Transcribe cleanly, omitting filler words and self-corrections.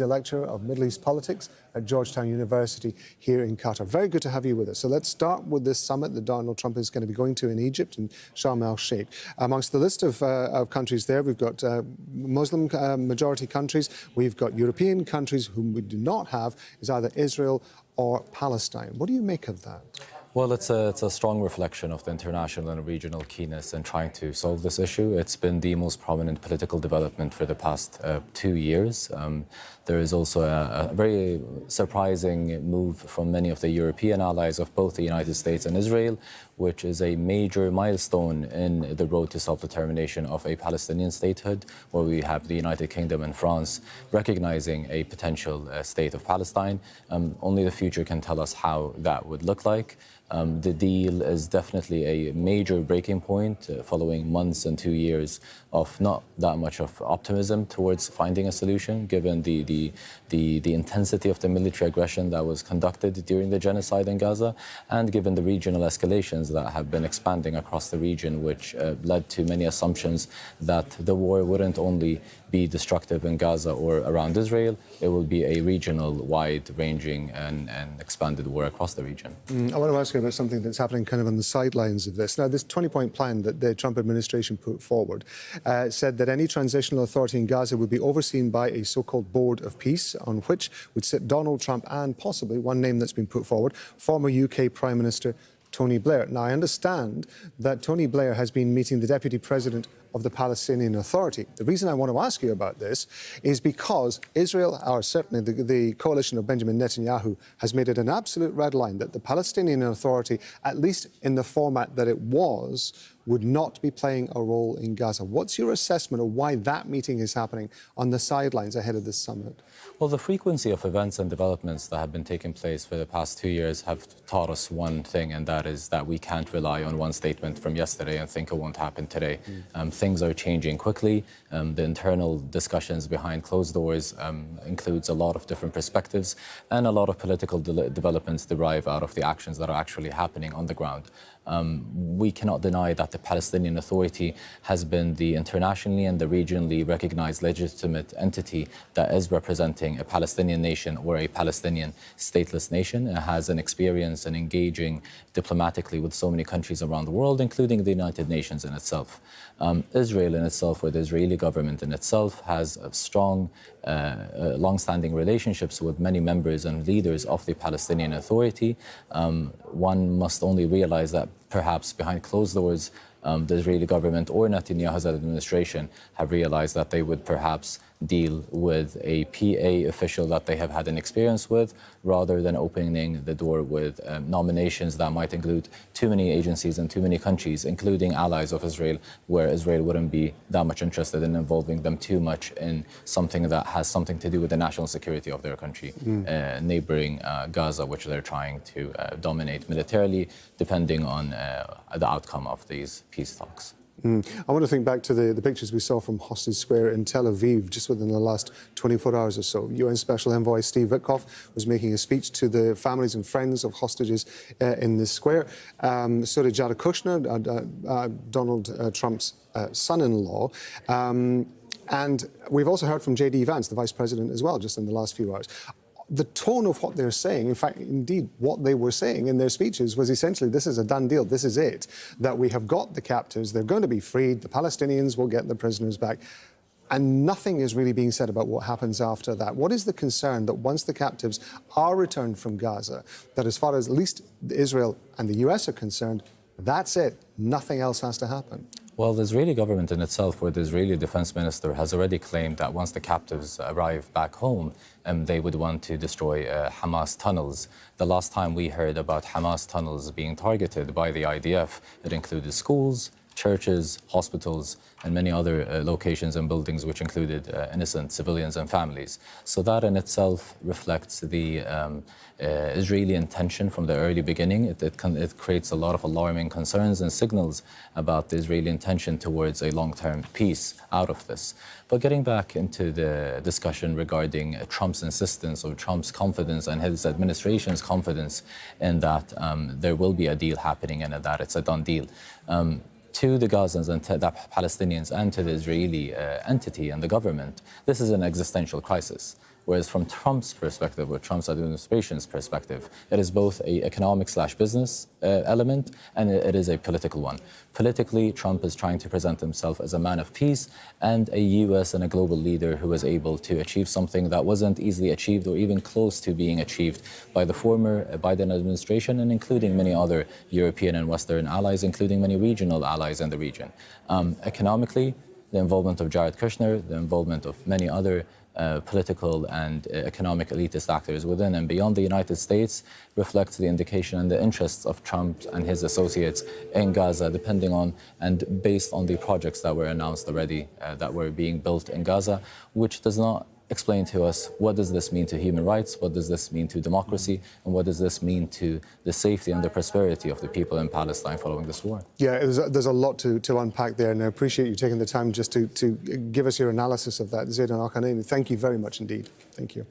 The lecturer of Middle East politics at Georgetown University here in Qatar. Very good to have you with us. So let's start with this summit that Donald Trump is going to be going to in Egypt and Sharm el-Sheikh. Amongst the list of countries there, we've got Muslim majority countries, we've got European countries. Whom we do not have is either Israel or Palestine. What do you make of that? Well, it's a strong reflection of the international and regional keenness in trying to solve this issue. It's been the most prominent political development for the past 2 years. There is also a very surprising move from many of the European allies of both the United States and Israel, which is a major milestone in the road to self-determination of a Palestinian statehood, where we have the United Kingdom and France recognizing a potential state of Palestine. Only the future can tell us how that would look like. The deal is definitely a major breaking point following months and 2 years of not that much of optimism towards finding a solution, given the intensity of the military aggression that was conducted during the genocide in Gaza, and given the regional escalations that have been expanding across the region, which led to many assumptions that the war wouldn't only be destructive in Gaza or around Israel, it will be a regional, wide-ranging and expanded war across the region. I want to ask you about something that's happening kind of on the sidelines of this. Now, this 20-point plan that the Trump administration put forward said that any transitional authority in Gaza would be overseen by a so-called board of peace, on which would sit Donald Trump and possibly one name that's been put forward, former UK Prime Minister Tony Blair. Now, I understand that Tony Blair has been meeting the Deputy President of the Palestinian Authority. The reason I want to ask you about this is because Israel, or certainly the coalition of Benjamin Netanyahu, has made it an absolute red line that the Palestinian Authority, at least in the format that it was, would not be playing a role in Gaza. What's your assessment of why that meeting is happening on the sidelines ahead of this summit? Well, the frequency of events and developments that have been taking place for the past 2 years have taught us one thing, and that is that we can't rely on one statement from yesterday and think it won't happen today. Things are changing quickly. The internal discussions behind closed doors includes a lot of different perspectives, and a lot of political developments derive out of the actions that are actually happening on the ground. We cannot deny that the Palestinian Authority has been the internationally and the regionally recognized legitimate entity that is representing a Palestinian nation or a Palestinian stateless nation. It has an experience in engaging diplomatically with so many countries around the world, including the United Nations in itself. Israel in itself, or the Israeli government in itself, has a strong, long-standing relationships with many members and leaders of the Palestinian Authority. One must only realize that perhaps behind closed doors, the Israeli government or Netanyahu's administration have realized that they would perhaps deal with a PA official that they have had an experience with, rather than opening the door with nominations that might include too many agencies and too many countries, including allies of Israel, where Israel wouldn't be that much interested in involving them too much in something that has something to do with the national security of their country, neighboring Gaza, which they're trying to dominate militarily, depending on the outcome of these peace talks. I want to think back to the pictures we saw from Hostage Square in Tel Aviv just within the last 24 hours or so. UN Special Envoy Steve Witkoff was making a speech to the families and friends of hostages in the square. So did Jared Kushner, Donald Trump's son-in-law. And we've also heard from J.D. Vance, the Vice President, as well, just in the last few hours. The tone of what they're saying, in fact, indeed, what they were saying in their speeches was essentially, this is a done deal, this is it, that we have got the captives, they're going to be freed, the Palestinians will get the prisoners back, and nothing is really being said about what happens after that. What is the concern that once the captives are returned from Gaza, that as far as at least Israel and the US are concerned, that's it, nothing else has to happen? Well, the Israeli government in itself, or the Israeli defense minister, has already claimed that once the captives arrive back home, they would want to destroy Hamas tunnels. The last time we heard about Hamas tunnels being targeted by the IDF, it included schools, churches, hospitals, and many other locations and buildings, which included innocent civilians and families. So that in itself reflects the Israeli intention from the early beginning. It creates a lot of alarming concerns and signals about the Israeli intention towards a long-term peace out of this. But getting back into the discussion regarding Trump's insistence, or Trump's confidence and his administration's confidence in that there will be a deal happening and that it's a done deal. To the Gazans and to the Palestinians and to the Israeli entity and the government, this is an existential crisis. Whereas from Trump's perspective, or Trump's administration's perspective, it is both an economic/business element, and it is a political one. Politically, Trump is trying to present himself as a man of peace and a U.S. and a global leader who was able to achieve something that wasn't easily achieved or even close to being achieved by the former Biden administration, and including many other European and Western allies, including many regional allies in the region. Economically, the involvement of Jared Kushner, the involvement of many other political and economic elitist actors within and beyond the United States reflects the indication and the interests of Trump and his associates in Gaza, depending on and based on the projects that were announced already that were being built in Gaza, which does not explain to us what does this mean to human rights, what does this mean to democracy, and what does this mean to the safety and the prosperity of the people in Palestine following this war. Yeah, there's a lot to unpack there, and I appreciate you taking the time just to give us your analysis of that. Zeidon Alkinani, thank you very much indeed. Thank you.